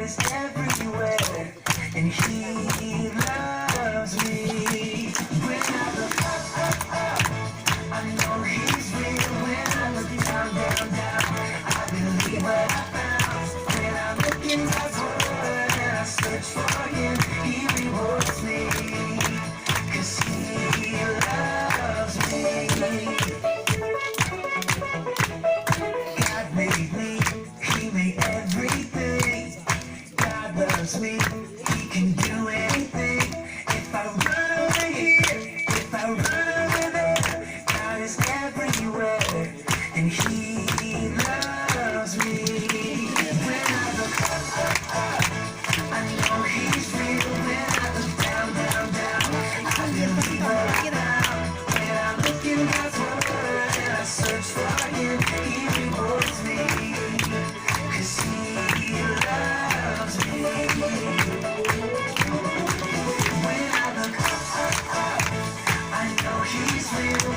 is everywhere, and He loves me. When I look up, I know He's real. When I look down, I believe what I found. When I look in God's word and I search for Him, He rewards me, 'cause He loves me. God made me, He made everything. God loves me, He can do anything. If I run over here, if I run over there, God is everywhere, and He loves me. When I look up, I know He's real. When I look down, I believe what I found. When I look in God's word and I search for Him, He rewards me, 'cause He loves me. When I look up, I know He's real.